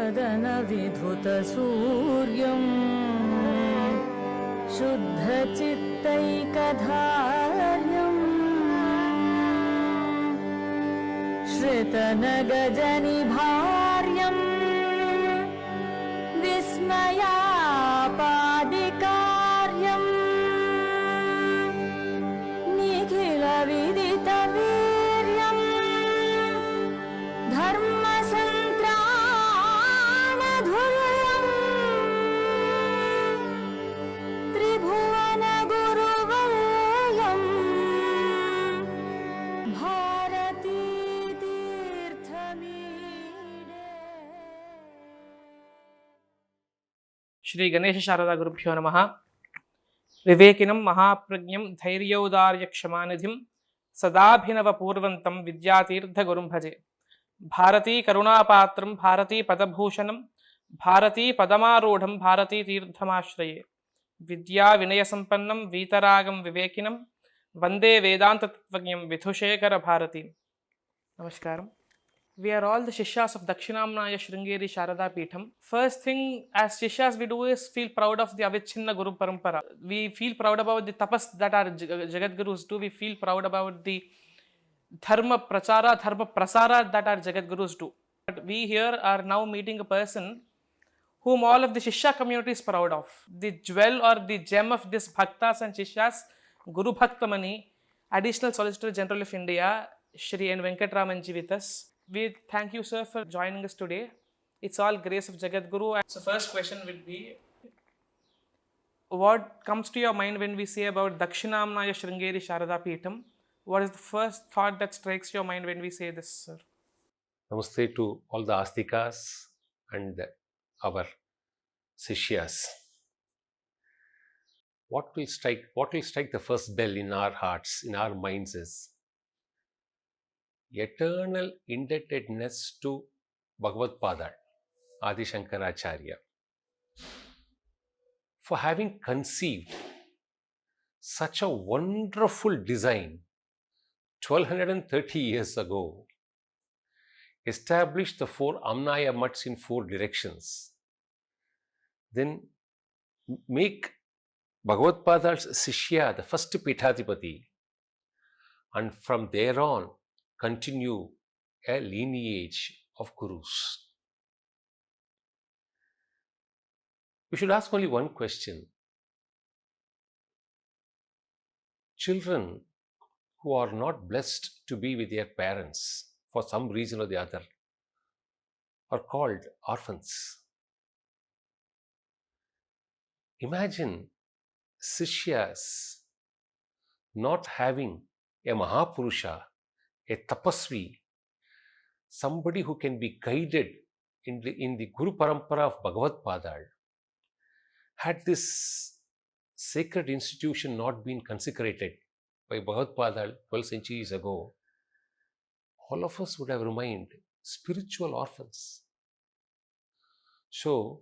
वदन विधुत सूर्यं शुद्ध चित्तैकधार्यं श्रितनगजनिभार्यं विस्मयापादिकार्यं निखिलविदितवीर्यं धर्मसन्त्राणधुर्यं त्रिभुवनगुरुवर्यं भारतीतीर्थमीडे। श्री गणेश शारदा गुरुभ्यो नमः। विवेकिनं महाप्रज्ञं धैर्योदार्य क्षमानिधिं सदाभिनव पूर्वन्तं विद्यातीर्थ गुरुं भजे। भारती करुणापात्रं भारती पदभूषणं भारती पदमारूढं भारती तीर्थमाश्रये। विद्या विनयसम्पन्नं वीतरागं विवेकिनं वन्दे वेदान्ततत्त्वज्ञं Vidhushekhar Bharti. नमस्कारम। We are all the shishyas of Dakshinamnaya Shringeri Sharada Peetham. First thing, as shishyas, we do is feel proud of the Avichinna Guru Parampara. We feel proud about the tapas that our Jagatgurus do. We feel proud about the Dharma Prachara, Dharma Prasara that our Jagatgurus do. But we here are now meeting a person whom all of the Shishya community is proud of. The jewel or the gem of this Bhaktas and Shishyas, Guru Bhakta Mani, Additional Solicitor General of India, Shri N Venkataraman ji with us. We thank you, sir, for joining us today. It's all grace of Jagadguru. So first question would be, what comes to your mind when we say about Dakshinamnaya Shringeri Sharada Peetham? What is the first thought that strikes your mind when we say this, sir? Namaste to all the astikas and our sishyas. What will strike the first bell in our hearts, in our minds is eternal indebtedness to Bhagavad Pada, Adi Shankaracharya, for having conceived such a wonderful design 1230 years ago, established the 4 Amnaya Mats in 4 directions, then make Bhagavad Pada's Shishya the first Peethadipati, and from there on continue a lineage of Gurus. We should ask only one question. Children who are not blessed to be with their parents for some reason or the other are called orphans. Imagine Sishyas not having a Mahapurusha, a tapasvi, somebody who can be guided in the Guru Parampara of Bhagavad Padal. Had this sacred institution not been consecrated by Bhagavad Padal 12 centuries ago, all of us would have remained spiritual orphans. So,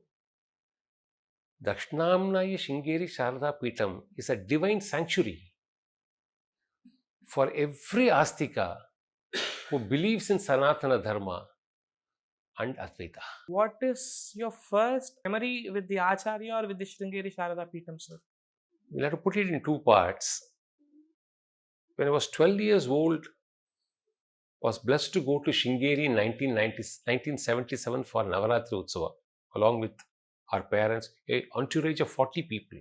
Dakshinamnaya Shringeri Sharada Peetham is a divine sanctuary for every astika who believes in Sanatana Dharma and Advaita. What is your first memory with the Acharya or with the Shringeri Sharada Peetham, sir? We'll have to put it in 2 parts. When I was 12 years old, I was blessed to go to Shringeri in 1977 for Navaratri Utsava, along with our parents, an entourage of 40 people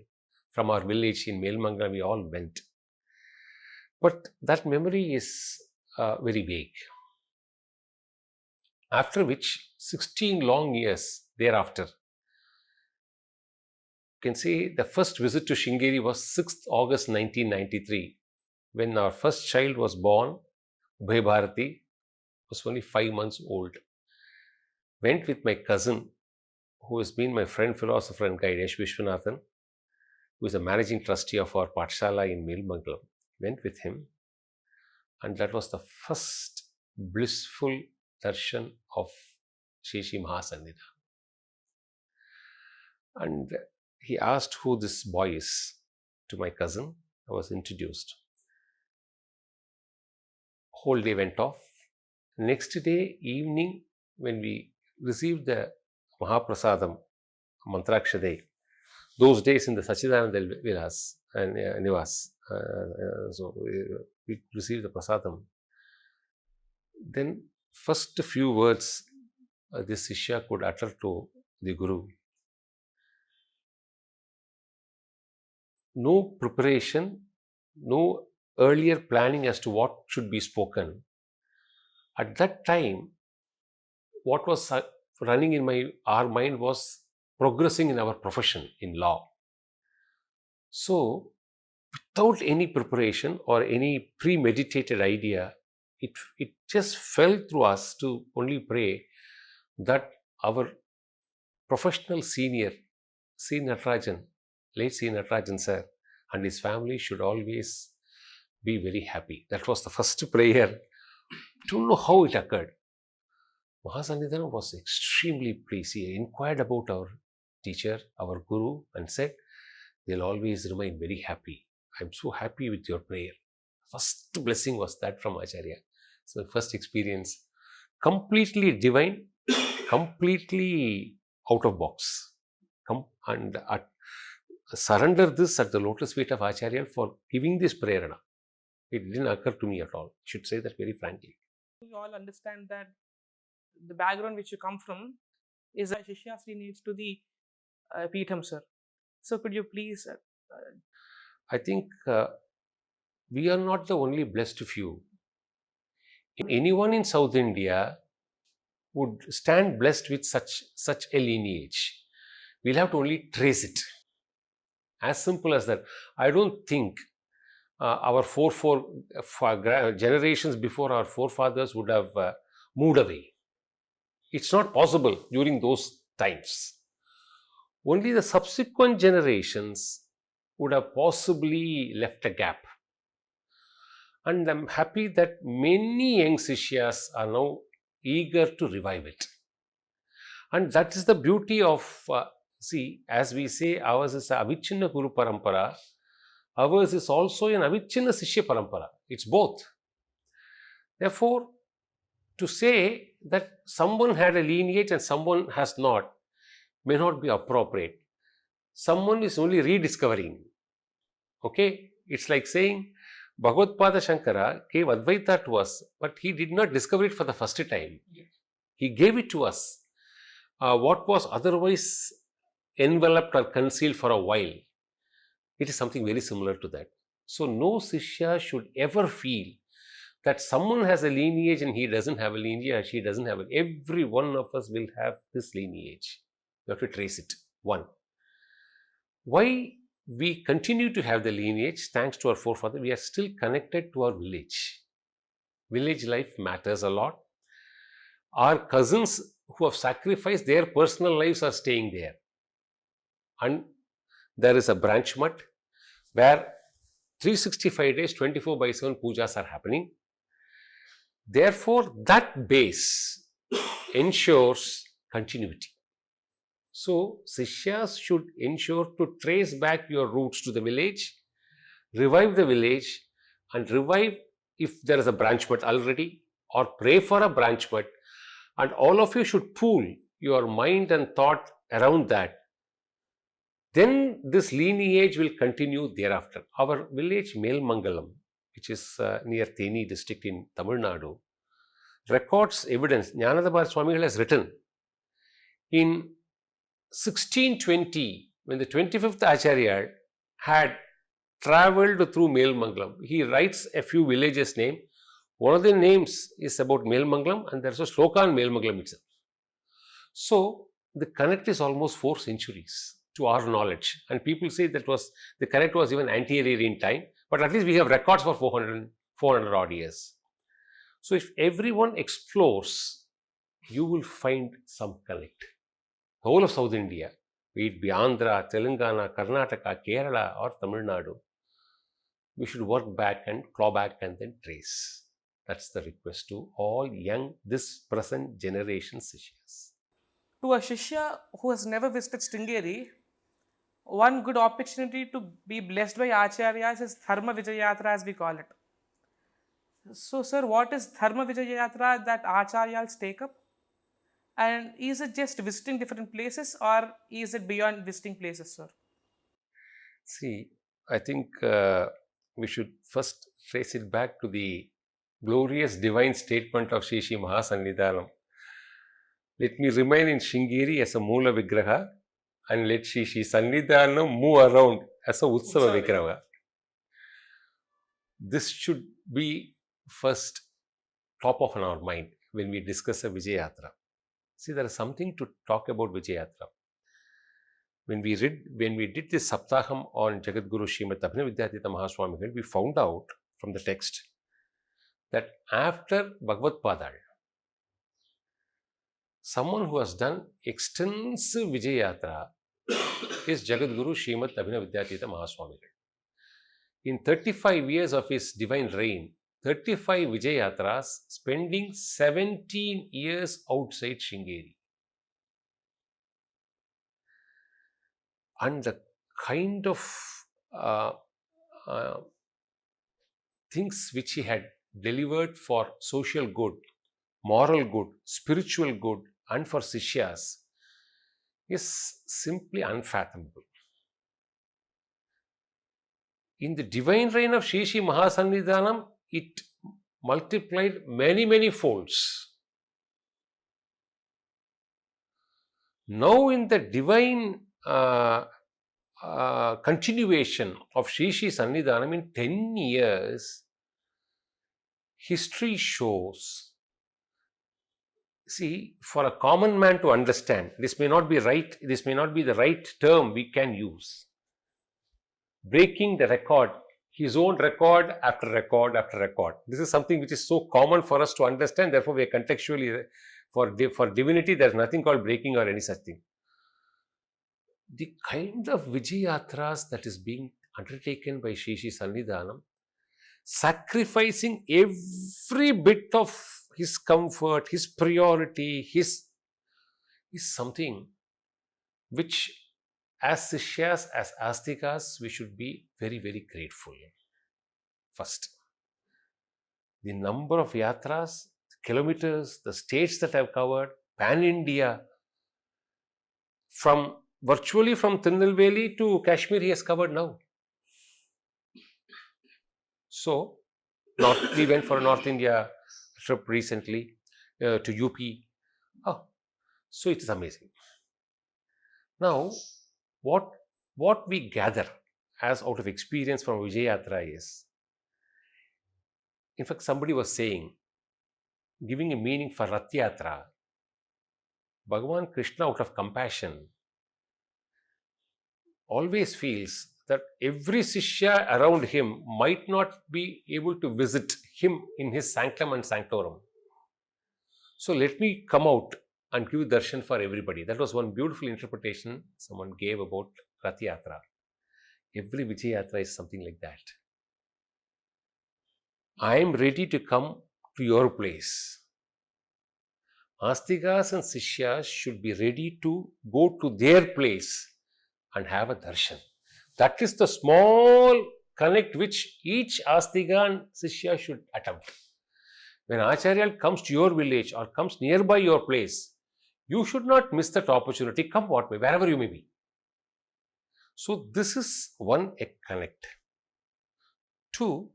from our village in Melmangala. We all went. But that memory is very vague. After which, 16 long years thereafter, you can say the first visit to Shringeri was 6th August 1993, when our first child was born. Ubhaya Bharati was only 5 months old. Went with my cousin, who has been my friend, philosopher and guide, H. Vishwanathan, who is the managing trustee of our Pathshala in Melmangalam. Went with him, and that was the first blissful darshan of Shri Mahasannidha. And he asked who this boy is to my cousin. I was introduced. Whole day went off. Next day evening, when we received the Mahaprasadam, Mantrakshade. Those days in the Sachidananda Vilas and Nivas, so we received the prasadam. Then first few words this Shishya could utter to the Guru. No preparation, no earlier planning as to what should be spoken. At that time, what was running in our mind was progressing in our profession in law. So, without any preparation or any premeditated idea, it just fell through us to only pray that our professional senior, C. Natarajan, late C. Natarajan sir, and his family should always be very happy. That was the first prayer. Don't know how it occurred. Mahasannidhanam was extremely pleased. He inquired about our teacher, our Guru, and said, they'll always remain very happy. I'm so happy with your prayer. First blessing was that from Acharya. So, first experience, completely divine, completely out of box. And surrender this at the lotus feet of Acharya for giving this prerana. It didn't occur to me at all. I should say that very frankly. You all understand that the background which you come from is a Shishyas lineage to the peetham, sir. So could you please... I think we are not the only blessed few. Anyone in South India would stand blessed with such a lineage. We'll have to only trace it. As simple as that. I don't think our generations before our forefathers would have moved away. It's not possible during those times. Only the subsequent generations would have possibly left a gap. And I'm happy that many young shishyas are now eager to revive it. And that is the beauty of, as we say, ours is a avichinna Guru Parampara, ours is also an avichinna Shishya Parampara. It's both. Therefore, to say that someone had a lineage and someone has not may not be appropriate. Someone is only rediscovering. Okay? It's like saying, Bhagavad-pada Shankara gave Advaita to us, but he did not discover it for the first time. He gave it to us. What was otherwise enveloped or concealed for a while. It is something very similar to that. So, no Shishya should ever feel that someone has a lineage and he doesn't have a lineage, she doesn't have it. Every one of us will have this lineage. You have to trace it. One. Why we continue to have the lineage, thanks to our forefather, we are still connected to our village. Village life matters a lot. Our cousins who have sacrificed their personal lives are staying there. And there is a branch mutt where 365 days, 24/7 pujas are happening. Therefore, that base ensures continuity. So, Sishyas should ensure to trace back your roots to the village, revive the village, and revive if there is a branch mutt already, or pray for a branch mutt, and all of you should pool your mind and thought around that. Then this lineage will continue thereafter. Our village Melmangalam, which is near Theni district in Tamil Nadu, records evidence. Jnanadabar Swamigal has written in 1620, when the 25th Acharya had travelled through Melmangalam, he writes a few villages' name. One of the names is about Melmangalam, and there's a sloka on Melmangalam itself. So, the connect is almost 4 centuries to our knowledge, and people say that the connect was even anterior in time, but at least we have records for 400 odd years. So, if everyone explores, you will find some connect. The whole of South India, be it Andhra, Telangana, Karnataka, Kerala, or Tamil Nadu, we should work back and claw back and then trace. That's the request to all young, this present generation Sishyas. To a Shishya who has never visited Shringeri, one good opportunity to be blessed by Acharyas is Dharma Vijaya Yatra, as we call it. So, sir, what is Dharma Vijaya Yatra that Acharyas take up? And is it just visiting different places, or is it beyond visiting places, sir? See, I think we should first trace it back to the glorious divine statement of Shri Shri Mahasannidhanam. Let me remain in Shringeri as a Moola Vigraha, and let Shri Shri Sannidhanam move around as a Utsava Utsava Vigraha. This should be first top of our mind when we discuss a Vijaya Yatra. See, there is something to talk about Vijaya Yatra. When we did this Saptaham on Jagadguru Srimad Abhinav Mahaswamigal, we found out from the text that after Bhagavad Padal, someone who has done extensive Vijaya Yatra is Jagadguru Srimad Abhinav Mahaswamigal. In 35 years of his divine reign, 35 Vijaya Yatras, spending 17 years outside Shringeri. And the kind of things which he had delivered for social good, moral good, spiritual good, and for shishyas is simply unfathomable. In the divine reign of Shri Shri Mahasannidhanam, it multiplied many, many folds. Now, in the divine continuation of Shri Shri Sannidhanam in 10 years, history shows. See, for a common man to understand, this may not be right, this may not be the right term we can use. Breaking the record, his own record after record after record. This is something which is so common for us to understand, therefore we are contextually, for divinity, there is nothing called breaking or any such thing. The kind of Vijaya Yatras that is being undertaken by Shri Shri Sannidhanam, sacrificing every bit of his comfort, his priority, is something which, as shishyas, as astikas, we should be very, very grateful. First, the number of yatras, kilometers, the states that I've covered, pan-India, virtually from Tirunelveli to Kashmir, he has covered now. So, we went for a North India trip recently to UP. Oh, so it is amazing. Now, what we gather as out of experience from Vijaya Yatra is, in fact, somebody was saying, giving a meaning for Rath Yatra, Bhagavan Krishna, out of compassion, always feels that every Shishya around him might not be able to visit him in his sanctum and sanctorum. So let me come out and give darshan for everybody. That was one beautiful interpretation someone gave about Rath Yatra. Every Vijaya Yatra is something like that. I am ready to come to your place. Astikas and Sishyas should be ready to go to their place and have a darshan. That is the small connect which each Astika and Shishya should attempt. When Acharya comes to your village or comes nearby your place, you should not miss that opportunity, come what may, wherever you may be. So this is one connect. Two,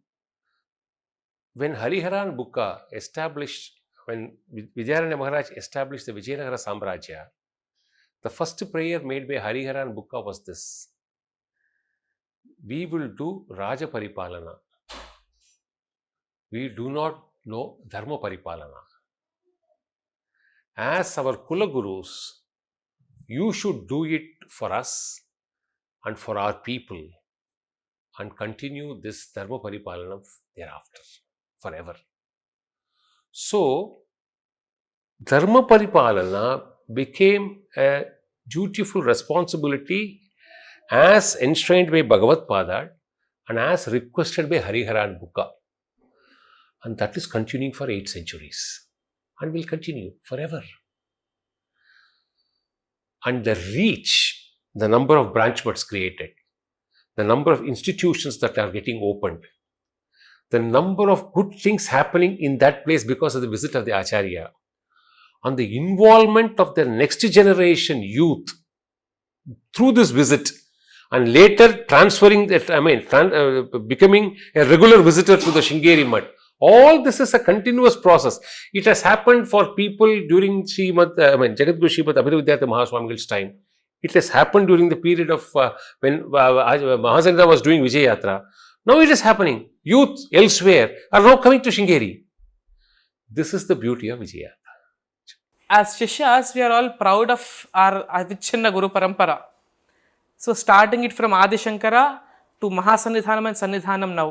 when Hariharan Bukka established, when Vijayaranya Maharaj established the Vijayanagara Samrajya, the first prayer made by Hariharan Bukka was this: we will do Raja Paripalana. We do not know Dharma Paripalana. As our Kula Gurus, you should do it for us and for our people and continue this Dharma Paripalana thereafter, forever. So, Dharma Paripalana became a dutiful responsibility as enshrined by Bhagavad Pada and as requested by Hariharan Bukka. And that is continuing for 8 centuries and will continue forever. And the reach, the number of branch buds created, the number of institutions that are getting opened, the number of good things happening in that place because of the visit of the Acharya, on the involvement of the next generation youth through this visit, and later transferring that, becoming a regular visitor to the Shringeri Mutt. All this is a continuous process. It has happened for people during Jagadguru Srimad Abhinava Mahaswamigal's time. It has happened during the period of when Mahasangha was doing Vijaya Yatra. Now it is happening. Youth elsewhere are now coming to Shringeri. This is the beauty of Vijaya Yatra. As Shishyas, we are all proud of our Avichinna Guru Parampara. So starting it from Adi Shankara to Mahasannidhanam and Sannidhanam now.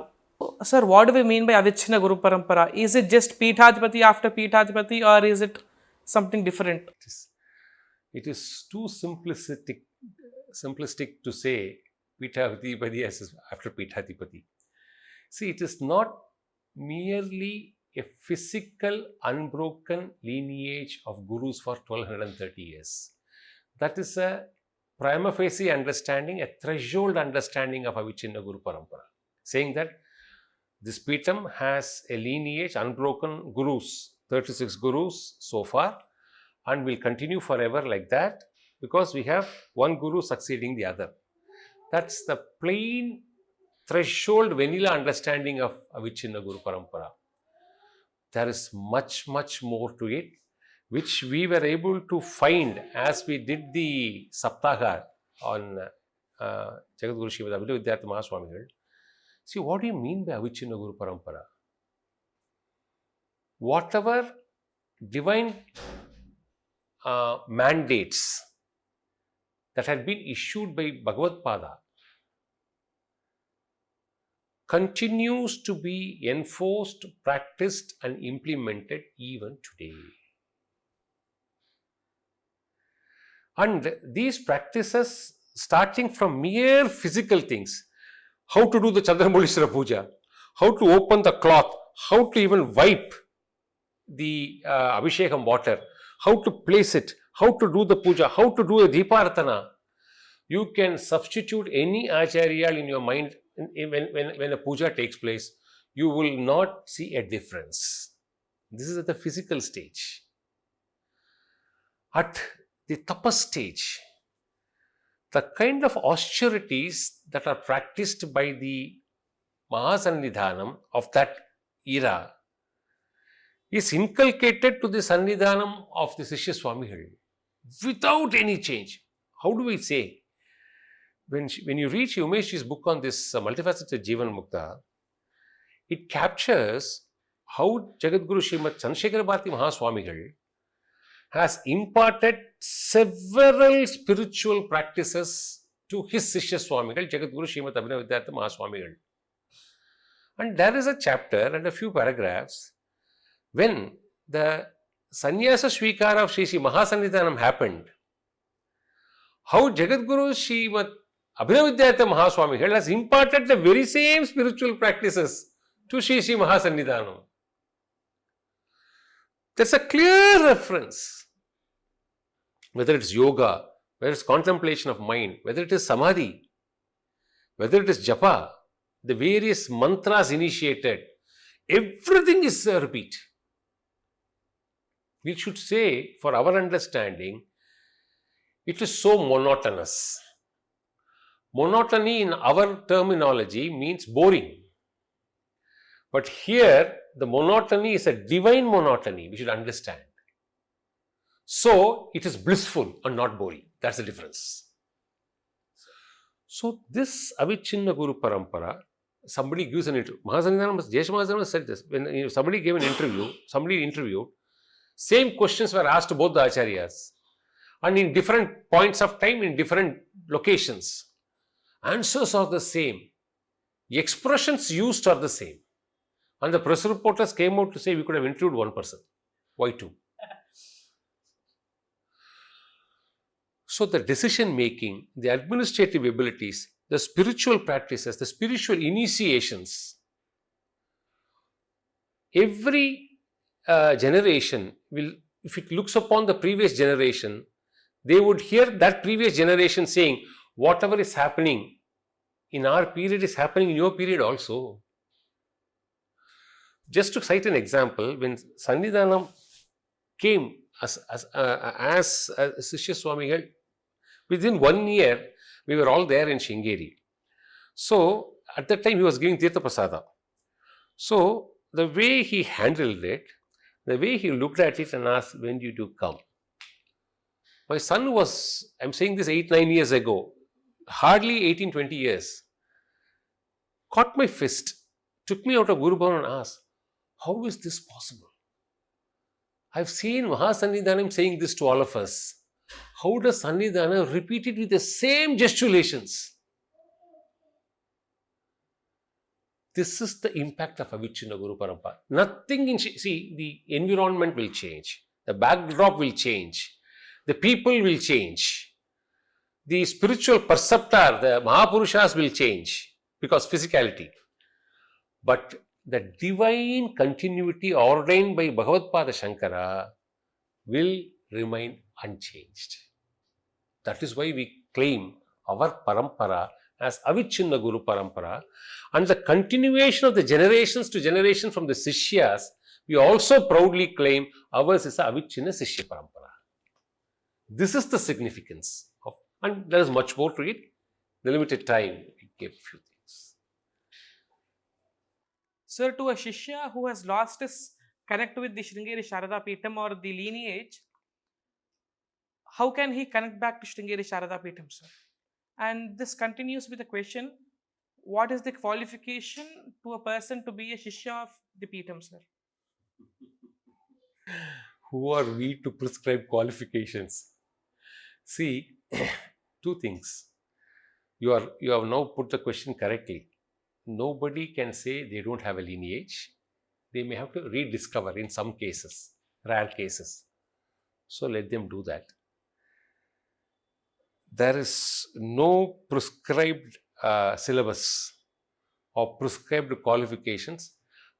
Sir, what do we mean by Avichinna Guru Parampara? Is it just Peethadipati after Peethadipati, or is it something different? It is too simplistic to say Peethadipati as after Peethadipati. See, it is not merely a physical, unbroken lineage of gurus for 1230 years. That is a prima facie understanding, a threshold understanding of Avichinna Guru Parampara, saying that this peetham has a lineage, unbroken gurus, 36 gurus so far, and will continue forever like that, because we have one guru succeeding the other. That's the plain threshold vanilla understanding of Avichinna Guru Parampara. There is much more to it, which we were able to find as we did the Saptaha on Jagadguru Srimad Abhinava Mahaswamigal. See, what do you mean by Avichinna Guru Parampara? Whatever divine mandates that had been issued by Bhagavad Pada continues to be enforced, practiced and implemented even today. And these practices, starting from mere physical things, how to do the Chandramulishwara Puja, how to open the cloth, how to even wipe the Abhishekam water, how to place it, how to do the puja, how to do a Deeparatana. You can substitute any Acharya in your mind when a puja takes place. You will not see a difference. This is at the physical stage. At the tapas stage, the kind of austerities that are practiced by the Mahasannidhanam of that era is inculcated to the Sannidhanam of the Shishya Swamigal without any change. How do we say? When you read Umeshji's book on this multifaceted Jivan Mukta, it captures how Jagadguru Srimad Chandrasekhara Bharati Mahaswamigal has imparted several spiritual practices to his Shishya Swamigal, Jagadguru Srimad Abhinava Mahaswamigal. And there is a chapter and a few paragraphs when the sannyasa Shvikara of Shri Mahasannidhanam happened, how Jagadguru Srimad Abhinava Mahaswamigal has imparted the very same spiritual practices to Shri Mahasannidhanam. There's a clear reference. Whether it's yoga, whether it's contemplation of mind, whether it is samadhi, whether it is japa, the various mantras initiated, everything is a repeat. We should say, for our understanding, it is so monotonous. Monotony in our terminology means boring. But here, the monotony is a divine monotony, we should understand. So, it is blissful and not boring. That's the difference. So, this Avichinna Guru Parampara, somebody gives an interview. Mahasannidhanam said this. When somebody gave an interview, somebody interviewed, same questions were asked to both the Acharyas. And in different points of time, in different locations. Answers are the same. The expressions used are the same. And the press reporters came out to say we could have interviewed one person. Why two? So the decision making, the administrative abilities, the spiritual practices, the spiritual initiations, every generation will, if it looks upon the previous generation, they would hear that previous generation saying, whatever is happening in our period is happening in your period also. Just to cite an example, when Sannidhanam came as Shishya Swamigal, within 1 year, we were all there in Shringeri. So, at that time, he was giving Tirtha Prasada. So, the way he handled it, the way he looked at it and asked, when did you come? My son was, I'm saying this 8-9 years ago, hardly 18-20 years, caught my fist, took me out of Guru Bhavan and asked, how is this possible? I've seen Mahasannidhanam saying this to all of us. How does Sannidhana repeat it with the same gesticulations? This is the impact of Avichinna Guru Parampara. Nothing in, see, the environment will change, the backdrop will change, the people will change, the spiritual perceptor, the Mahapurushas will change because physicality. But the divine continuity ordained by Bhagavad-pada Shankara will remain unchanged. That is why we claim our parampara as Avichinna Guru Parampara, and the continuation of the generations to generation from the shishyas, we also proudly claim ours is a Avichinna Shishya Parampara. This is the significance of, and there is much more to it. The limited time, we gave few things. Sir, to a Shishya who has lost his connect with the Shringeri Sharada Peetham or the lineage, how can he connect back to Shringeri Sharada Peetham, sir? And this continues with the question, what is the qualification to a person to be a Shishya of the Peetham, sir? Who are we to prescribe qualifications? See, two things. You have now put the question correctly. Nobody can say they don't have a lineage. They may have to rediscover in some cases, rare cases. So let them do that. There is no prescribed syllabus or prescribed qualifications,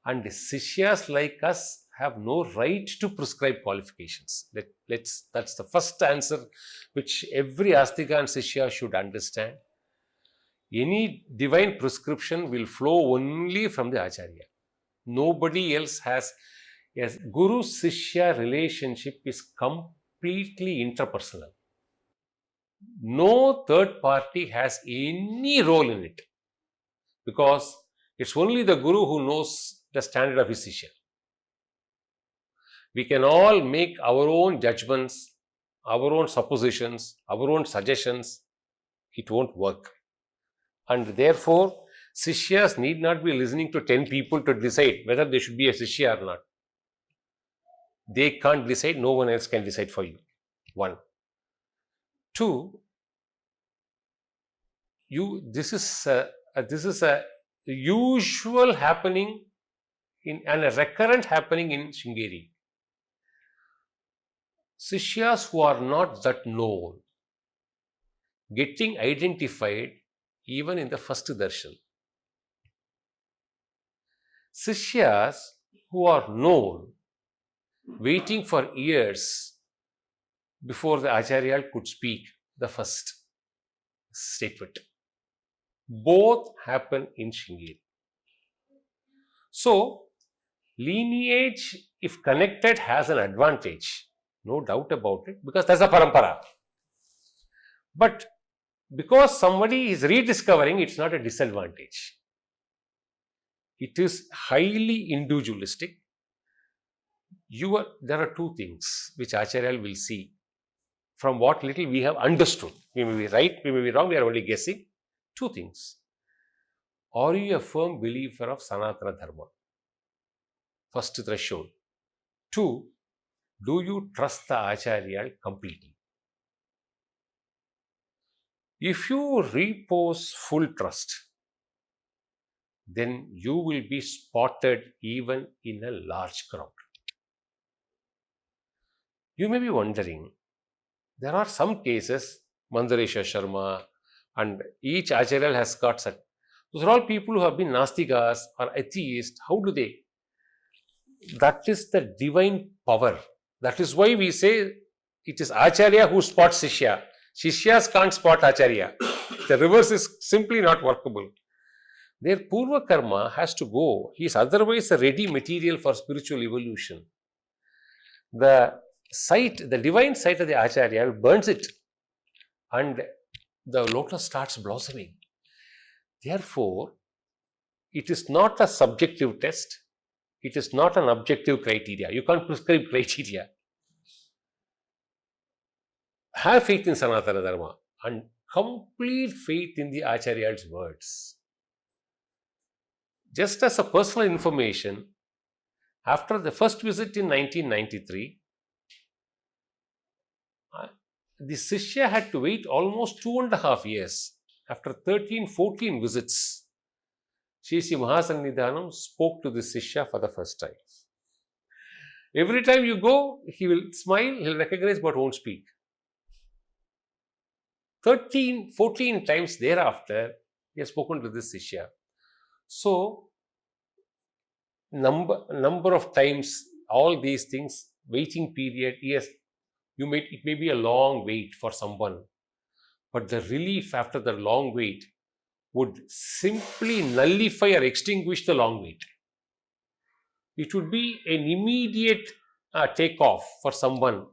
and Sishyas like us have no right to prescribe qualifications. That's the first answer which every Astika and Shishya should understand. Any divine prescription will flow only from the Acharya. Nobody else has. Yes, Guru-Shishya relationship is completely interpersonal. No third party has any role in it, because it's only the Guru who knows the standard of his Shishya. We can all make our own judgments, our own suppositions, our own suggestions. It won't work. And therefore, Sishyas need not be listening to 10 people to decide whether they should be a Shishya or not. They can't decide, no one else can decide for you. 1. 2, this is a usual happening and a recurrent happening in Shringeri. Sishyas who are not that known, getting identified even in the first darshan. Sishyas who are known, waiting for years before the Acharya could speak the first statement. Both happen in Shringeri. So, lineage, if connected, has an advantage. No doubt about it, because that's a parampara. But because somebody is rediscovering, it's not a disadvantage. It is highly individualistic. There are two things which Acharya will see from what little we have understood. We may be right, we may be wrong, we are only guessing. Two things. Are you a firm believer of Sanatana Dharma? First threshold. 2, do you trust the Acharya completely? If you repose full trust, then you will be spotted even in a large crowd. You may be wondering, there are some cases, Mandaresha Sharma, and each Acharya has got such. Those are all people who have been Nastikas or atheists. How do they? That is the divine power. That is why we say it is Acharya who spots Shishya. Shishyas can't spot Acharya. The reverse is simply not workable. Their Purva Karma has to go. He is otherwise a ready material for spiritual evolution. The sight, the divine sight of the Acharya, burns it and the lotus starts blossoming. Therefore, it is not a subjective test. It is not an objective criteria. You can't prescribe criteria. Have faith in Sanatana Dharma and complete faith in the Acharya's words. Just as a personal information, after the first visit in 1993, the Shishya had to wait almost 2.5 years. After 13-14 visits, Shri Mahasannidhanam spoke to the Shishya for the first time. Every time you go, he will smile, he will recognize but won't speak. 13-14 times thereafter, he has spoken to this Shishya. So, number of times, all these things, waiting period, yes, it may be a long wait for someone, but the relief after the long wait would simply nullify or extinguish the long wait. It would be an immediate takeoff for someone,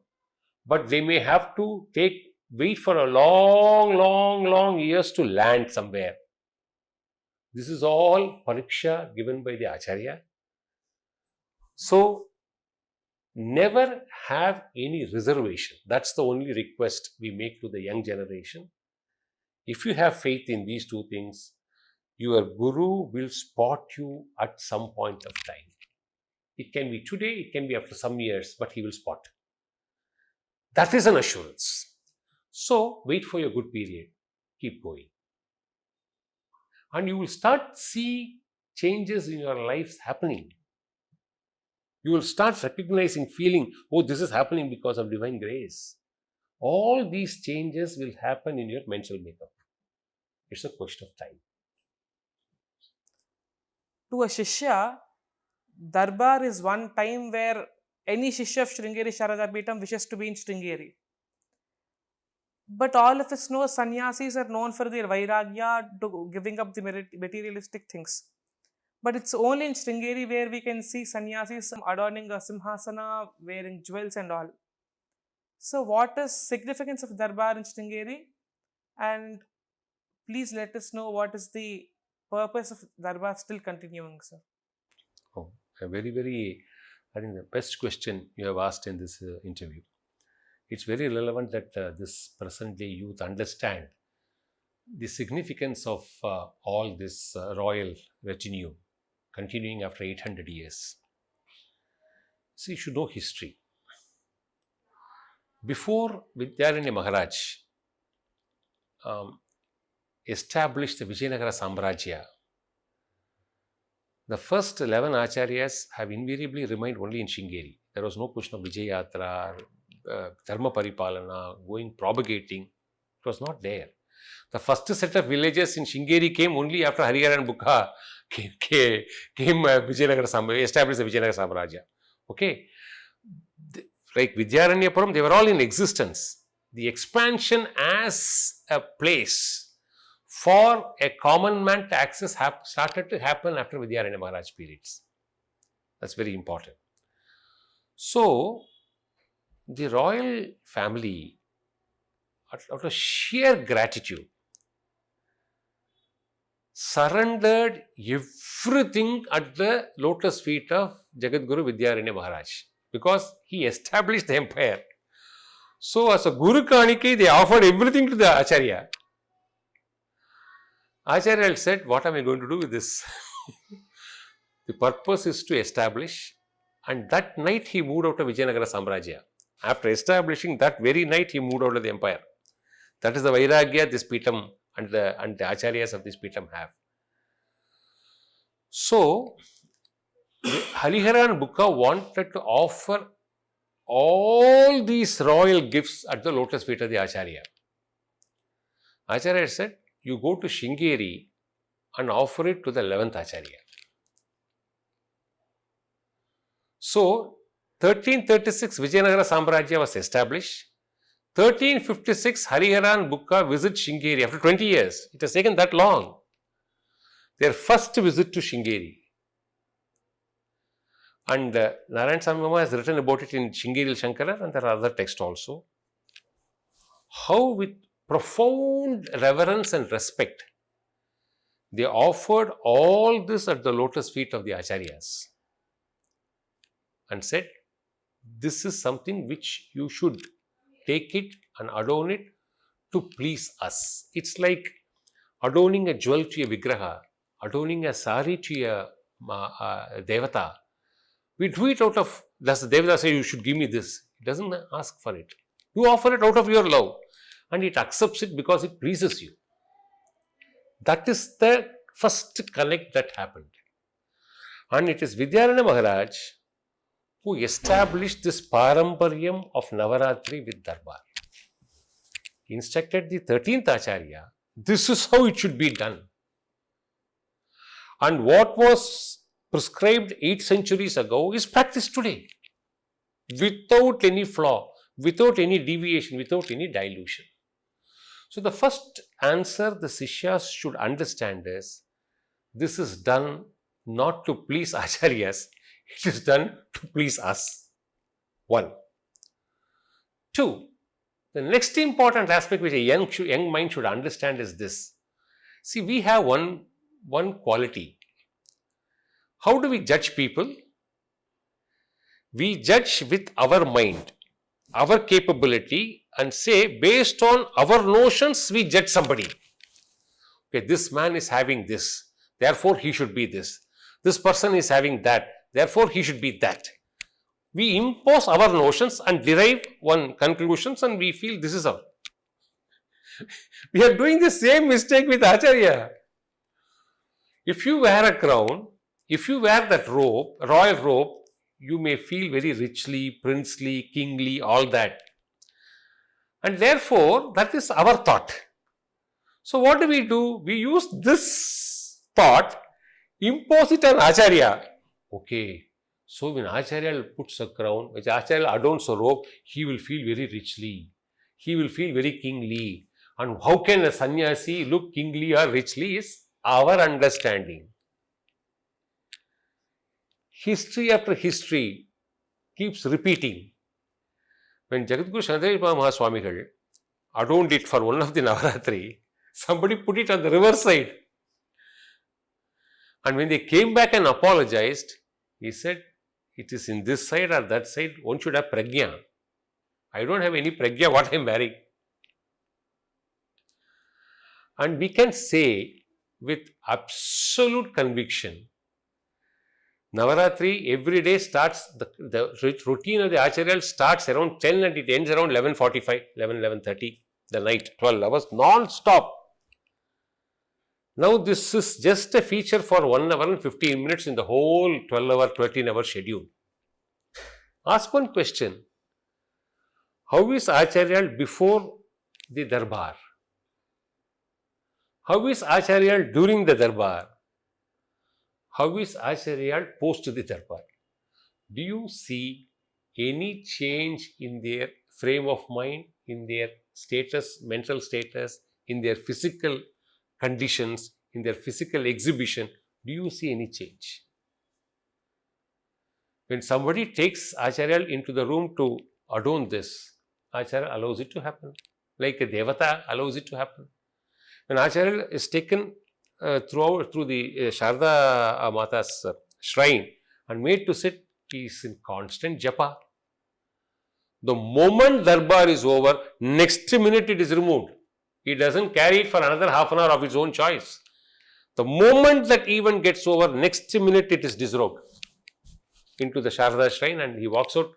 but they may have to wait for a long years to land somewhere. This is all pariksha given by the Acharya. So, never have any reservation. That's the only request we make to the young generation. If you have faith in these two things, your Guru will spot you at some point of time. It can be today, it can be after some years, but he will spot. That is an assurance. So, wait for your good period. Keep going. And you will start see changes in your lives happening. You will start recognizing, feeling, oh, this is happening because of divine grace. All these changes will happen in your mental makeup. It's a question of time. To a Shishya, Darbar is one time where any Shishya of Shringeri Sharada Peetham wishes to be in Shringeri. But all of us know sannyasis are known for their vairagya, to giving up the materialistic things. But it's only in Shringeri where we can see sannyasis adorning a simhasana, wearing jewels and all. So what is significance of Darbar in Shringeri? And please let us know what is the purpose of Darbar still continuing, sir. Oh, a very, I think the best question you have asked in this interview. It's very relevant that this present day youth understand the significance of all this royal retinue continuing after 800 years. So you should know history. Before Vidyaranya Maharaj established the Vijayanagara Samrajya, the first 11 acharyas have invariably remained only in Shringeri. There was no question of Vijaya Yatra, Dharma Palana, propagating. It was not there. The first set of villages in Shringeri came only after Harihara and Bukha came Vijayanagara Samrajya, established the Vijayanagara Samrajya. Okay. Like Vidyaranyapuram, they were all in existence. The expansion as a place for a common man to access started to happen after Vidyaranya Maharaj periods. That's very important. So, the royal family, out of sheer gratitude, surrendered everything at the lotus feet of Jagadguru Vidyaranya Maharaj because he established the empire. So, as a Guru Kanike, they offered everything to the Acharya. Acharya said, what am I going to do with this? The purpose is to establish, and that night he moved out of Vijayanagara Samrajya. After establishing, that very night he moved out of the empire. That is the vairagya this peetham and the acharyas of this peetham have. So, Harihara and Bukha wanted to offer all these royal gifts at the lotus feet of the Acharya. Acharya said, you go to Shringeri and offer it to the 11th Acharya. So, 1336 Vijayanagara Samrajya was established. 1356 Harihara and Bukha visit Shringeri after 20 years. It has taken that long. Their first visit to Shringeri. And Narayan Swami Mama has written about it in Shringeri Shankara, and there are other texts also. How with profound reverence and respect, they offered all this at the lotus feet of the Acharyas and said, this is something which you should take it and adorn it to please us. It's like adorning a jewel to a vigraha, adorning a sari to a devata. We do it out of, does the devata say you should give me this? It doesn't ask for it. You offer it out of your love and it accepts it because it pleases you. That is the first connect that happened. And it is Vidyaranya Maharaj who established this Paramparyam of Navaratri with Darbar. He instructed the 13th Acharya, this is how it should be done. And what was prescribed 8 centuries ago is practiced today without any flaw, without any deviation, without any dilution. So the first answer the Shishyas should understand is, this is done not to please Acharyas, it is done to please us. 1. 2. The next important aspect which a young mind should understand is this. See, we have one quality. How do we judge people? We judge with our mind, our capability, and say, based on our notions, we judge somebody. Okay, this man is having this, therefore he should be this. This person is having that, therefore he should be that. We impose our notions and derive one conclusions, and we feel this is our. We are doing the same mistake with Acharya. If you wear a crown, if you wear that robe, royal robe, you may feel very richly, princely, kingly, all that. And therefore, that is our thought. So what do? We use this thought, impose it on Acharya. Okay, so when Acharya puts a crown, when Acharya adorns a robe, he will feel very richly. He will feel very kingly. And how can a sannyasi look kingly or richly is our understanding. History after history keeps repeating. When Jagadguru Shankaracharya Mahaswamigal adorned it for one of the Navaratri, somebody put it on the river side. And when they came back and apologized, he said, it is in this side or that side, one should have prajna. I don't have any prajna what I am wearing. And we can say with absolute conviction, Navaratri every day starts, the routine of the Acharya starts around 10 and it ends around 11:45, 11:30, the night, 12 hours, non-stop. Now this is just a feature for 1 hour and 15 minutes in the whole 12-hour, 13-hour schedule. Ask one question. How is Acharya before the Darbar? How is Acharya during the Darbar? How is Acharya post the Darbar? Do you see any change in their frame of mind, in their status, mental status, in their physical conditions, in their physical exhibition? Do you see any change? When somebody takes Acharya into the room to adorn this, Acharya allows it to happen. Like a Devata allows it to happen. When Acharya is taken through the Sharada Mata's shrine and made to sit, he is in constant japa. The moment Darbar is over, next minute it is removed. He doesn't carry it for another half an hour of his own choice. The moment that event gets over, next minute it is disrobed into the Sharada shrine and he walks out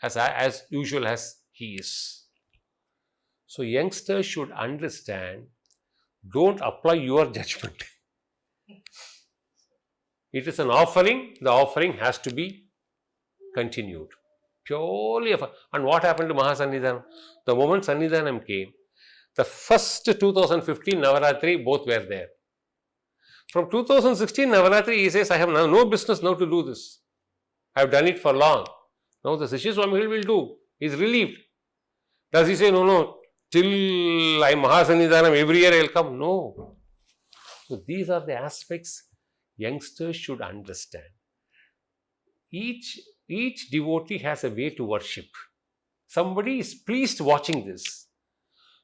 as usual as he is. So youngsters should understand, don't apply your judgment. It is an offering, the offering has to be continued. Purely. And what happened to Mahasannidhanam? The moment Sannidhanam came, the first 2015 Navaratri, both were there. From 2016 Navaratri, he says, I have no business now to do this. I have done it for long. Now the Shishya Swami will do. He is relieved. Does he say, no, till I am Mahasannidhanam, every year I will come? No. So these are the aspects youngsters should understand. each devotee has a way to worship. Somebody is pleased watching this.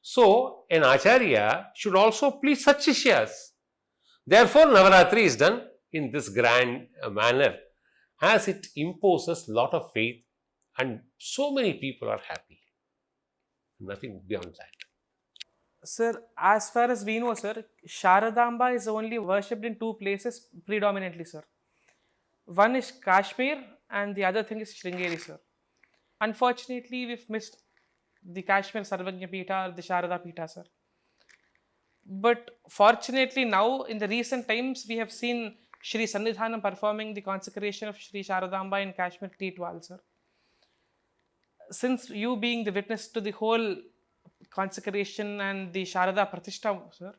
So, an acharya should also please such shishyas. Therefore, Navaratri is done in this grand manner, as it imposes lot of faith and so many people are happy. Nothing beyond that. Sir, as far as we know, sir, Sharadamba is only worshipped in two places predominantly, sir. One is Kashmir and the other thing is Shringeri, sir. Unfortunately, we've missed the Kashmir Sarvagnya Peetha or the Sharada Peetha, sir. But fortunately now, in the recent times, we have seen Shri Sannidhanam performing the consecration of Shri Sharadamba in Kashmir Teetwal, sir. Since you being the witness to the whole consecration and the Sharada Pratistha, sir,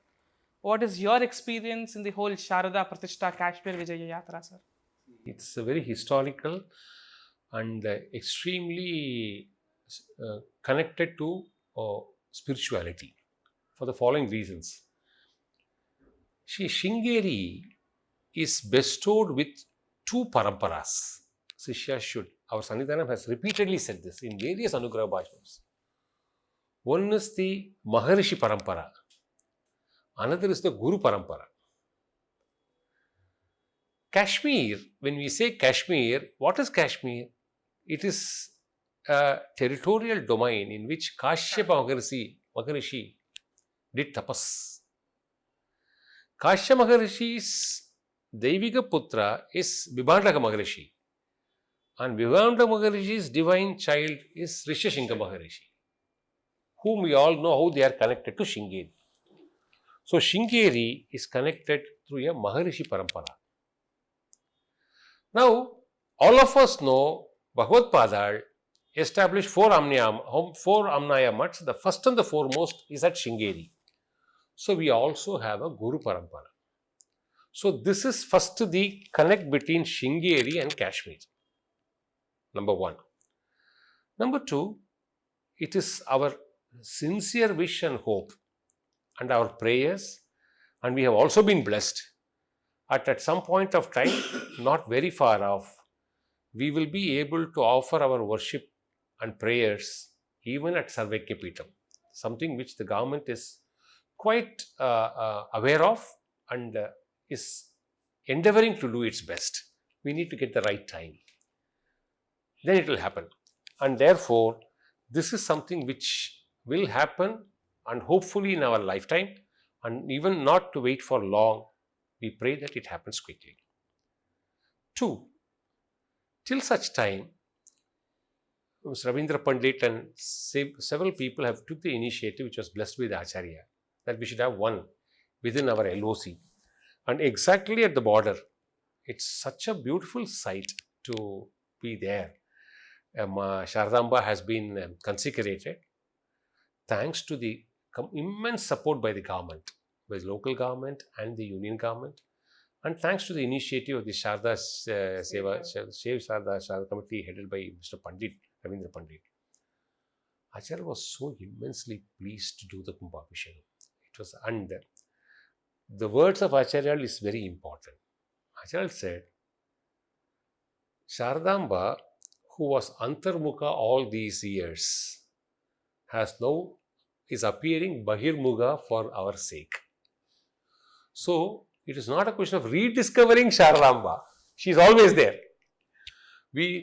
what is your experience in the whole Sharada Pratistha Kashmir Vijaya Yatra, sir? It's a very historical and extremely connected to spirituality for the following reasons. Shringeri is bestowed with two paramparas. Shishya should. Our Sannidhanam has repeatedly said this in various Anugraha Bhashanams. One is the Maharishi Parampara, another is the Guru Parampara. Kashmir, when we say Kashmir, what is Kashmir? It is a territorial domain in which Kashyapa Maharishi did tapas. Kashyapa Maharishi's Deivika Putra is Vibhandaka Maharishi, and Vibhandaka Maharishi's divine child is Rishyashinga Maharishi, whom we all know how they are connected to Shringeri. So Shringeri is connected through a Maharishi Parampara. Now, all of us know Bhagavad Padal established four Amnaya Mats. The first and the foremost is at Shringeri. So we also have a Guru Parampara. So this is first the connect between Shringeri and Kashmir. Number one. Number two, it is our sincere wish and hope and our prayers, and we have also been blessed. At some point of time, not very far off, we will be able to offer our worship and prayers even at Sarvekya Peetham, something which the government is quite aware of and is endeavoring to do its best. We need to get the right time. Then it will happen. And therefore, this is something which will happen and hopefully in our lifetime, and even not to wait for long. We pray that it happens quickly. 2. Till such time, Mr. Ravindra Pandit and several people have took the initiative, which was blessed with Acharya, that we should have one within our LOC. And exactly at the border, it's such a beautiful sight to be there. Sharadamba has been consecrated thanks to the immense support by the government, by the local government and the union government, and thanks to the initiative of the Sharada Seva Sharada Committee headed by Mr. Pandit, Ravindra Pandit. Acharya was so immensely pleased to do the Kumbhabhishekam. It was, and the words of Acharya is very important. Acharya said, Sharadamba, who was Antarmukha all these years, is appearing Bahirmukha for our sake. So, it is not a question of rediscovering Sharadamba. She is always there.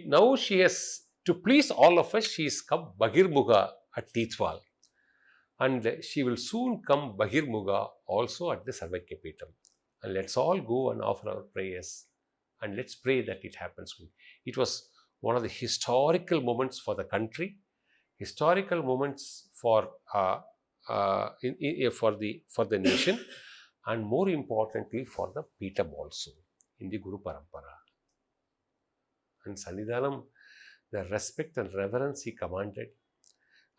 Now she has, to please all of us, she is come Bahirmukha at Teetwal. And she will soon come Bahirmukha also at the Sarvekya Peetham. And let's all go and offer our prayers. And let's pray that it happens. It was one of the historical moments for the country, historical moments for the nation, and more importantly for the Peetham also in the Guru Parampara. And Sannidhanam, the respect and reverence he commanded,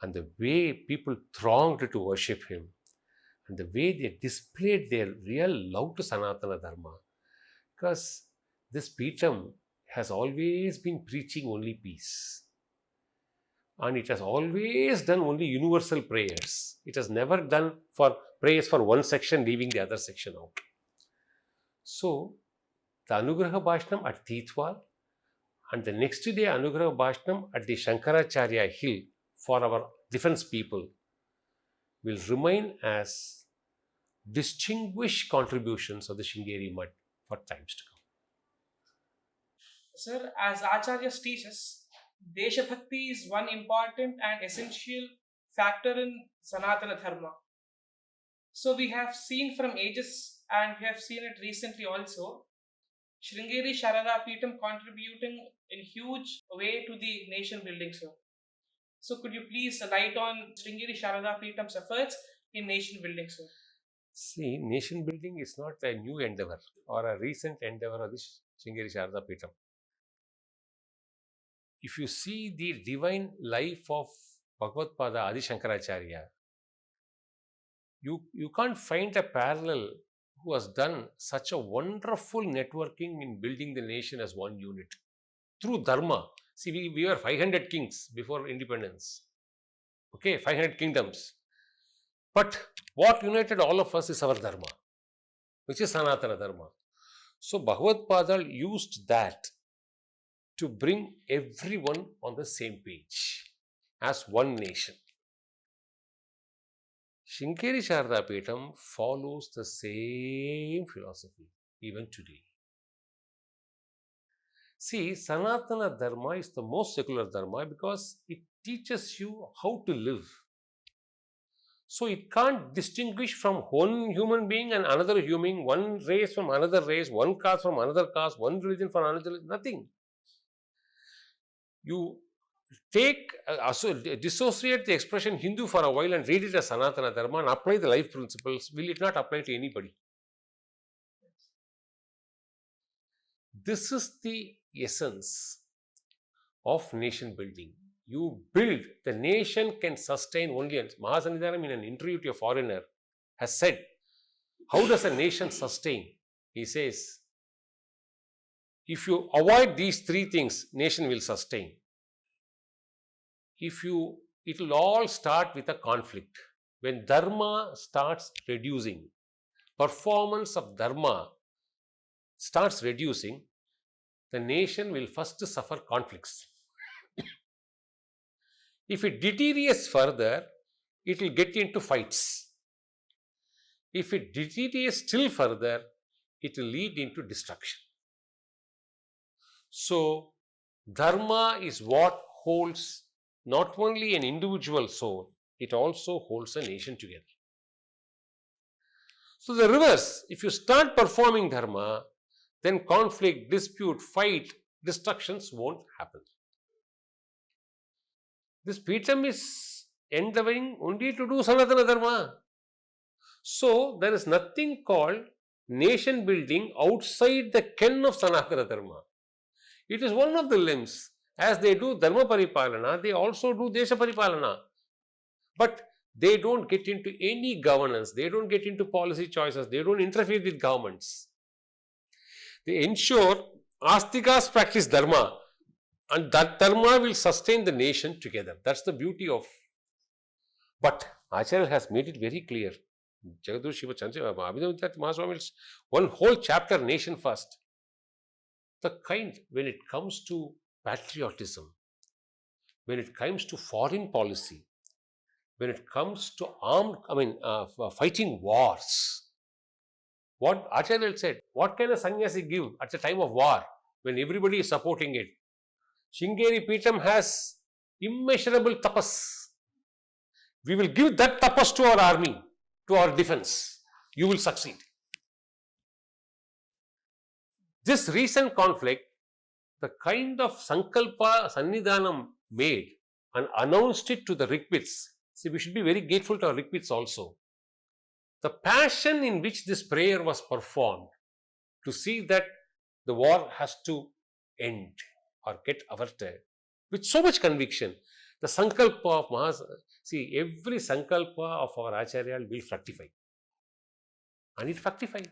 and the way people thronged to worship him, and the way they displayed their real love to Sanatana Dharma, because this Peetham has always been preaching only peace. And it has always done only universal prayers. It has never done for prayers for one section, leaving the other section out. So, the Anugraha Bhashanam at Teetwal And the next day, Anugrah Bhashnam at the Shankaracharya hill for our defense people will remain as distinguished contributions of the Shringeri mud for times to come. Sir, as Acharyas teach us, Deshabhakti is one important and essential factor in Sanatana Dharma. So we have seen from ages, and we have seen it recently also, Shringeri Sharada Peetham contributing in huge way to the nation building, sir. So could you please light on Shringeri Sharada Peetham's efforts in nation building, sir? See, nation building is not a new endeavor or a recent endeavor of the Shringeri Sharada Peetham. If you see the divine life of Bhagavad Adi Shankaracharya, you can't find a parallel who has done such a wonderful networking in building the nation as one unit through Dharma. See, we were 500 kings before independence. Okay, 500 kingdoms. But what united all of us is our Dharma, which is Sanatana Dharma. So Bhagavad Padal used that to bring everyone on the same page as one nation. Shringeri Sharada Peetham follows the same philosophy even today. See, Sanatana Dharma is the most secular Dharma because it teaches you how to live. So it can't distinguish from one human being and another human, one race from another race, one caste from another caste, one religion from another religion, nothing. You take, dissociate the expression Hindu for a while and read it as Sanatana Dharma and apply the life principles. Will it not apply to anybody? This is the essence of nation building. You build, the nation can sustain only. And Mahasannidhanam in an interview to a foreigner has said, how does a nation sustain? He says, if you avoid these three things, nation will sustain. It will all start with a conflict. When Dharma starts reducing, performance of Dharma starts reducing, the nation will first suffer conflicts. If it deteriorates further, it will get into fights. If it deteriorates still further, it will lead into destruction. So, Dharma is what holds not only an individual soul, it also holds a nation together. So, the reverse, if you start performing Dharma, then conflict, dispute, fight, destructions won't happen. This Peetham is endeavoring only to do Sanatana Dharma. So, there is nothing called nation building outside the ken of Sanatana Dharma. It is one of the limbs. As they do Dharma Paripalana, they also do Desha Paripalana. But they don't get into any governance, they don't get into policy choices, they don't interfere with governments. They ensure Astikas practice Dharma, and that Dharma will sustain the nation together. That's the beauty of. But Acharya has made it very clear. Jagadguru Shiva Chandra, Abhinav Vidyarthi Mahaswami, one whole chapter, nation first. The kind, when it comes to patriotism, when it comes to foreign policy, when it comes to fighting wars, what Acharya said, what can a sannyasi give at the time of war when everybody is supporting it? Shringeri Peetham has immeasurable tapas. We will give that tapas to our army, to our defense. You will succeed. This recent conflict, the kind of sankalpa Sannidhanam made and announced it to the Rigveds. See, we should be very grateful to our Rigveds also. The passion in which this prayer was performed to see that the war has to end or get averted with so much conviction. The sankalpa of see, every sankalpa of our Acharya will fructify. And it fructified.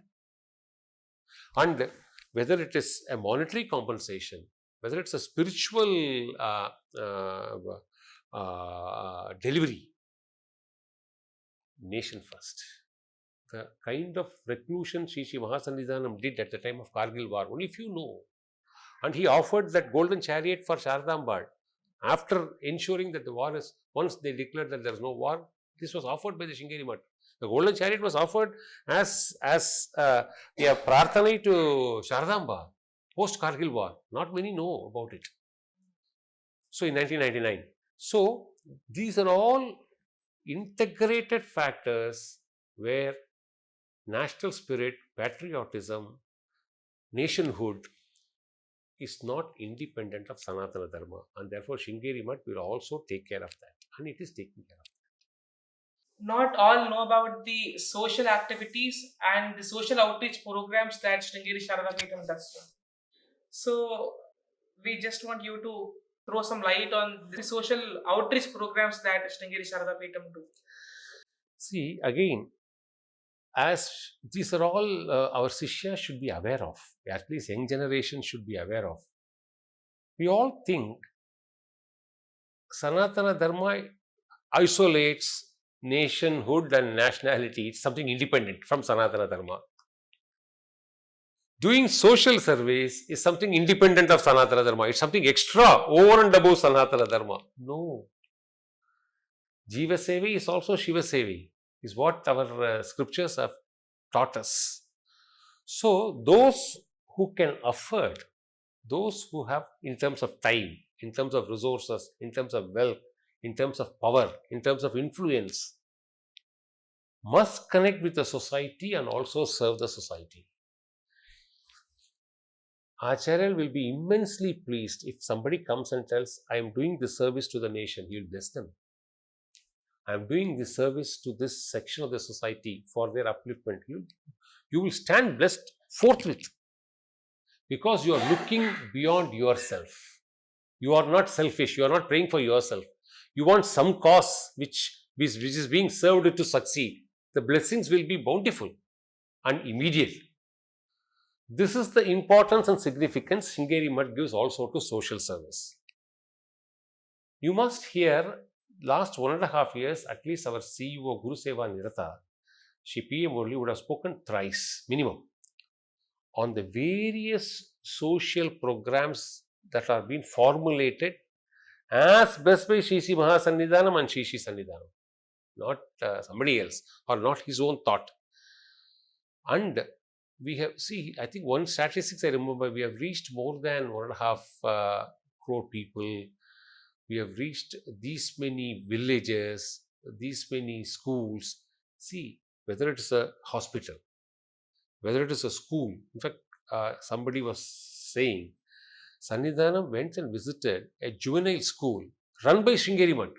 And whether it is a monetary compensation, whether it's a spiritual delivery, nation first. The kind of reclusion Shri Mahasannidhanam did at the time of Kargil war, only few know. And he offered that golden chariot for Sharadambar. After ensuring that the war is, once they declared that there is no war, this was offered by the Shringeri Mutt. The golden chariot was offered as a prarthana to Sharadamba post Kargil war. Not many know about it. So in 1999. So these are all integrated factors where national spirit, patriotism, nationhood is not independent of Sanatana Dharma, and therefore Shringeri Mutt will also take care of that, and it is taking care of that. Not all know about the social activities and the social outreach programs that Shringeri Sharada Peetham does. So we just want you to throw some light on the social outreach programs that Shringeri Sharada Peetham do. See, again, as these are all our shishyas should be aware of, at least young generation should be aware of. We all think Sanatana Dharma isolates nationhood and nationality. It's something independent from Sanatana Dharma. Doing social service is something independent of Sanatana Dharma. It's something extra, over and above Sanatana Dharma. No. Jiva Sevi is also Shiva Sevi, is what our scriptures have taught us. So, those who can afford, those who have in terms of time, in terms of resources, in terms of wealth, in terms of power, in terms of influence, must connect with the society and also serve the society. Acharya will be immensely pleased if somebody comes and tells, I am doing this service to the nation. He will bless them. I am doing this service to this section of the society for their upliftment. You will stand blessed forthwith, because you are looking beyond yourself. You are not selfish. You are not praying for yourself. You want some cause which is being served to succeed. The blessings will be bountiful and immediate. This is the importance and significance Shringeri Mutt gives also to social service. You must hear, last 1.5 years, at least our CEO, Guru Seva Nirata, Shri PM Murli would have spoken thrice, minimum, on the various social programs that are being formulated as best by Shri Mahasannidhanam and Shri Sannidhanam, not somebody else or not his own thought. And we have, see, I think one statistics I remember, we have reached more than 1.5 crore people. We have reached these many villages, these many schools. See, whether it is a hospital, whether it is a school. In fact, somebody was saying, Sannidhanam went and visited a juvenile school run by Shringeri Mutt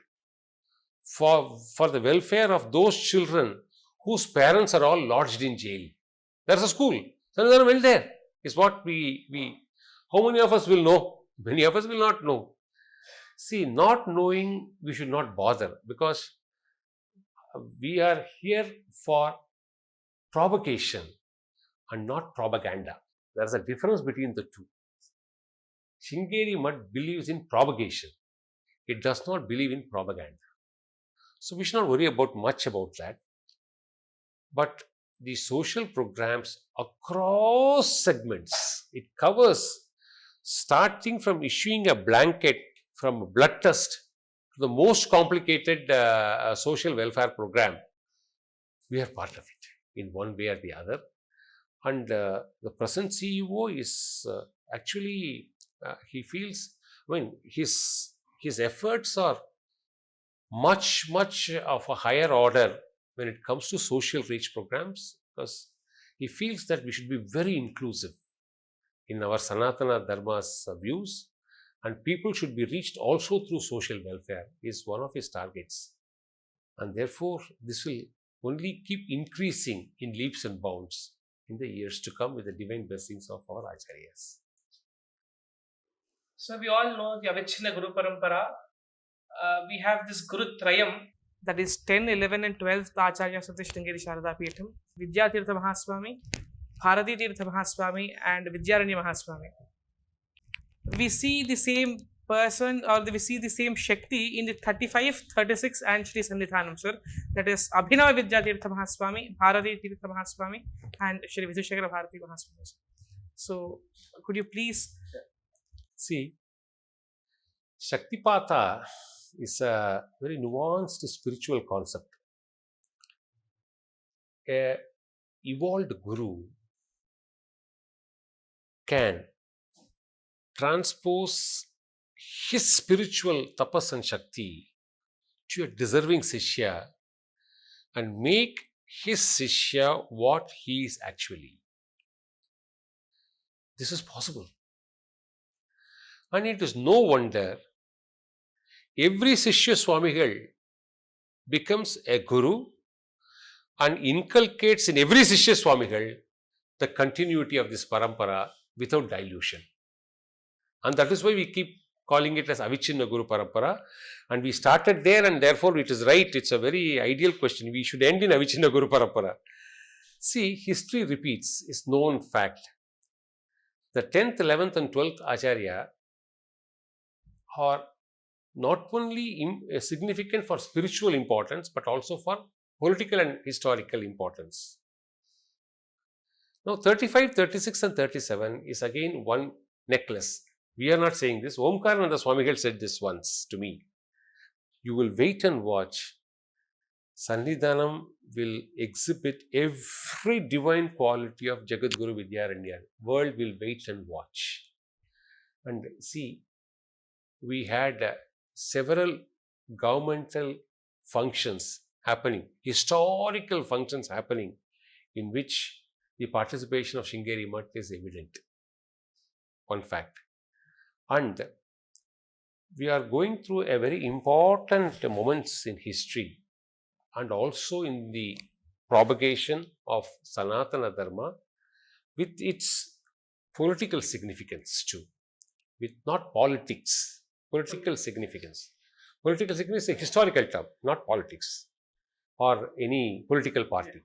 for the welfare of those children whose parents are all lodged in jail. There's a school. Sannidhanam went there. Is what we how many of us will know? Many of us will not know. See, not knowing, we should not bother, because we are here for provocation and not propaganda. There is a difference between the two. Shringeri Mutt believes in propagation. It does not believe in propaganda. So we should not worry much about that. But the social programs across segments, it covers starting from issuing a blanket from a blood test to the most complicated social welfare program. We are part of it in one way or the other. And the present CEO is actually, he feels, I mean, his efforts are much of a higher order when it comes to social reach programs, because he feels that we should be very inclusive in our Sanatana Dharma's views, and people should be reached also through social welfare is one of his targets. And therefore, this will only keep increasing in leaps and bounds in the years to come with the divine blessings of our Acharyas. So we all know the Avichinna Guru Parampara. We have this Guru Trayam, that is 10, 11 and 12th Acharyas of the Shringeri Sharada Peetham, Vidyatirtha Mahaswami, Bharati Tirtha Mahaswami and Vidyaranya Mahaswami. We see the same person, or we see the same Shakti in the 35, 36 and Shri Sannidhanam, sir. That is Abhinava Vidyatirtha Mahaswami, Bharati Tirtha Mahaswami and Shri Vijayashekara Bharati Mahaswami. So could you please See, Shaktipata is a very nuanced spiritual concept. A evolved guru can transpose his spiritual tapas and shakti to a deserving sishya and make his sishya what he is actually. This is possible. And it is no wonder every Shishya Swamigal becomes a guru and inculcates in every Shishya Swamigal the continuity of this parampara without dilution. And that is why we keep calling it as Avichinna Guru Parampara. And we started there, and therefore it is right. It's a very ideal question. We should end in Avichinna Guru Parampara. See, history repeats, is known fact. The 10th, 11th and 12th Acharya are not only significant for spiritual importance, but also for political and historical importance. Now, 35, 36 and 37 is again one necklace. We are not saying this. Omkarananda Swamigal said this once to me. You will wait and watch. Sannidhanam will exhibit every divine quality of Jagadguru Vidyaranya. World will wait and watch. And see, we had several governmental functions happening, historical functions happening, in which the participation of Shringeri Mutt is evident. One fact. And we are going through a very important moments in history and also in the propagation of Sanatana Dharma with its political significance too, with not politics, political significance. Political significance is a historical term, not politics or any political party.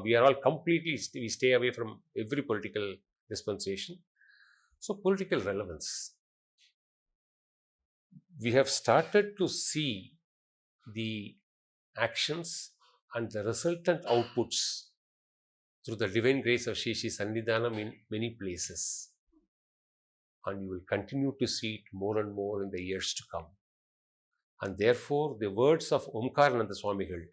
We are all completely, we stay away from every political dispensation. So, political relevance. We have started to see the actions and the resultant outputs through the divine grace of Shri Sannidhanam in many places. And you will continue to see it more and more in the years to come. And therefore, the words of Omkarananda Swamigal,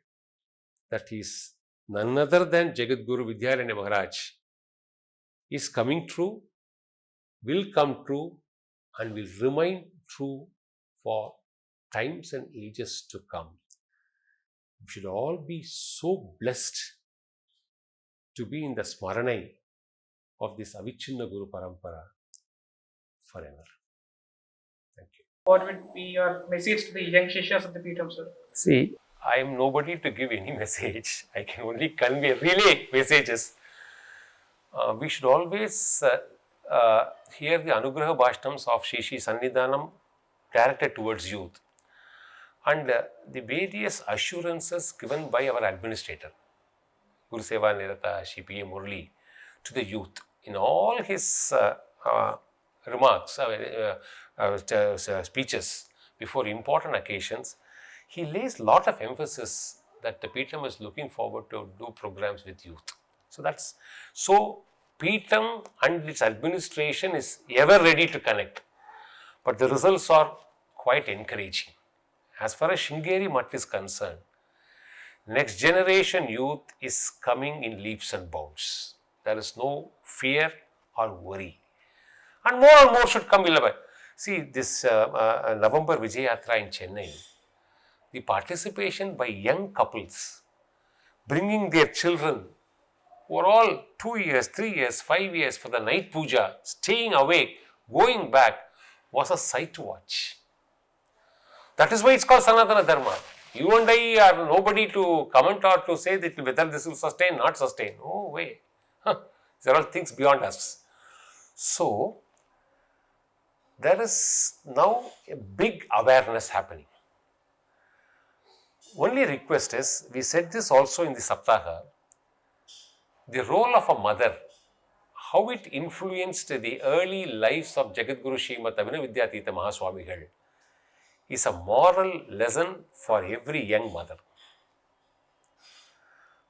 that is none other than Jagadguru Vidyaranya Maharaj, is coming true, will come true, and will remain true for times and ages to come. We should all be so blessed to be in the smaranai of this Avichinna Guru Parampara forever. Thank you. What would be your message to the young Shishyas of the peetham, sir? See, I am nobody to give any message. I can only convey, relay messages. We should always hear the Anugraha Bhashtams of Shri Sannidhanam directed towards youth, and the various assurances given by our administrator, Guru Seva Nirata, Shri P. A. Murli, to the youth in all his remarks, speeches before important occasions. He lays lot of emphasis that the peetham is looking forward to do programs with youth. So that's so peetham and its administration is ever ready to connect, but the results are quite encouraging. As far as Shringeri Mutt is concerned, next generation youth is coming in leaps and bounds. There is no fear or worry, and more should come. See this November Vijaya Yatra in Chennai. The participation by young couples, bringing their children who are all 2 years, 3 years, 5 years for the night puja, staying awake, going back, was a sight to watch. That is why it's called Sanatana Dharma. You and I are nobody to comment or to say that whether this will sustain, not sustain. No way. These are all things beyond us. So, there is now a big awareness happening. Only request is, we said this also in the Saptaha, the role of a mother, how it influenced the early lives of Jagadguru Srimad Abhinavidhyatita Mahaswamigal, is a moral lesson for every young mother.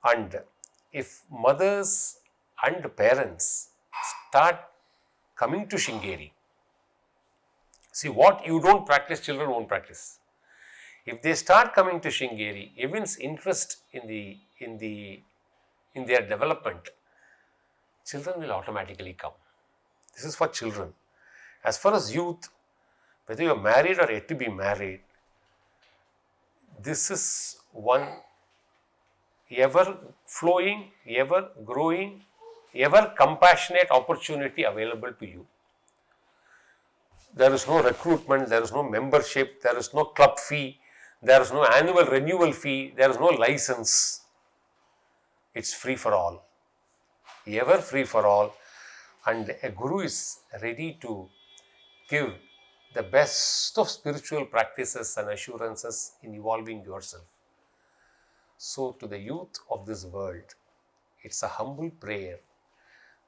And if mothers and parents start coming to Shringeri See, what you don't practice, children won't practice. If they start coming to Shringeri, evince interest in their development, children will automatically come. This is for children. As far as youth, whether you are married or yet to be married, this is one ever flowing, ever growing, ever compassionate opportunity available to you. There is no recruitment, there is no membership, there is no club fee, there is no annual renewal fee, there is no license. It's free for all, ever free for all, and a guru is ready to give the best of spiritual practices and assurances in evolving yourself. So, to the youth of this world, it's a humble prayer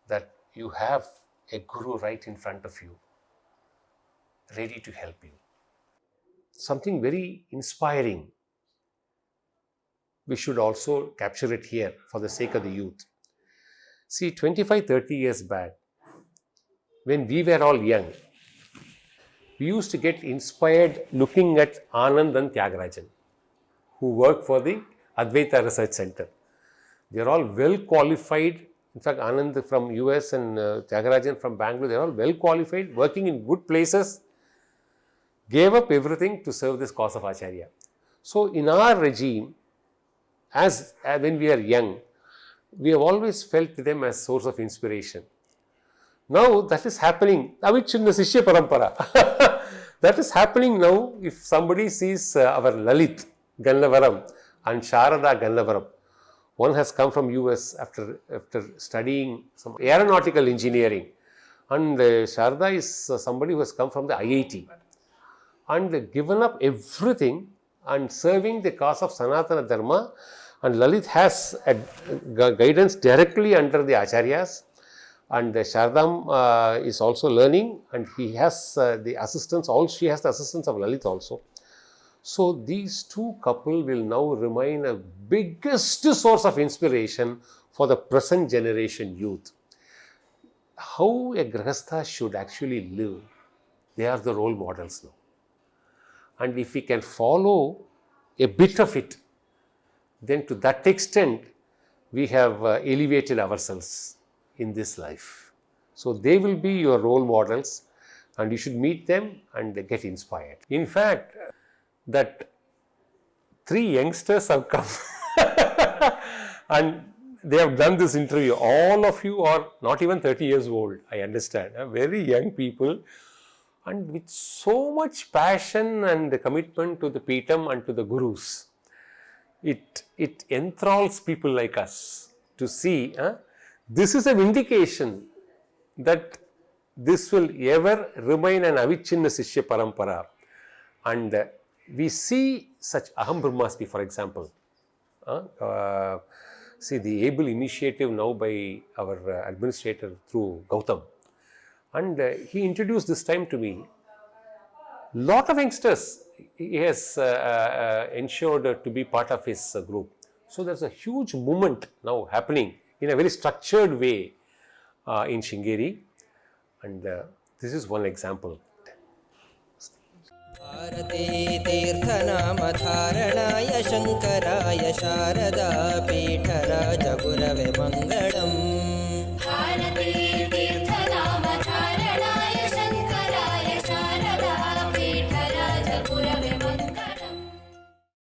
that you have a guru right in front of you, ready to help you. Something very inspiring. We should also capture it here for the sake of the youth. See, 25-30 years back, when we were all young, we used to get inspired looking at Anand and Tyagarajan, who work for the Advaita Research Center. They are all well qualified. In fact, Anand from US and Tyagarajan from Bangalore, they are all well qualified, working in good places, gave up everything to serve this cause of Acharya. So, in our regime, as when we are young, we have always felt them as source of inspiration. Now, that is happening. Avichinna Shishya Parampara. That is happening now. If somebody sees our Lalit Gannavaram and Sharada Gannavaram, one has come from US after studying some aeronautical engineering, and Sharada is somebody who has come from the IIT and given up everything and serving the cause of Sanatana Dharma, and Lalit has a guidance directly under the Acharyas, and Sharadam is also learning, and he has the assistance, she has the assistance of Lalit also. So, these two couple will now remain a biggest source of inspiration for the present generation youth. How a Grihastha should actually live, they are the role models now. And if we can follow a bit of it, then to that extent, we have elevated ourselves in this life. So, they will be your role models, and you should meet them and get inspired. In fact, that 3 youngsters have come and they have done this interview. All of you are not even 30 years old, I understand, very young people, and with so much passion and commitment to the peetham and to the gurus. It enthralls people like us to see. This is an indication that this will ever remain an avichinna Shishya Parampara. And we see such Aham Brahmasmi, for example. See the able initiative now by our administrator through Gautam. And he introduced this time to me. Lot of youngsters he has ensured to be part of his group. So, there is a huge movement now happening in a very structured way in Shringeri, and this is one example. भारते तीर्थनामधारणाय शङ्कराय शारदा पीठराजगुरवे मङ्गल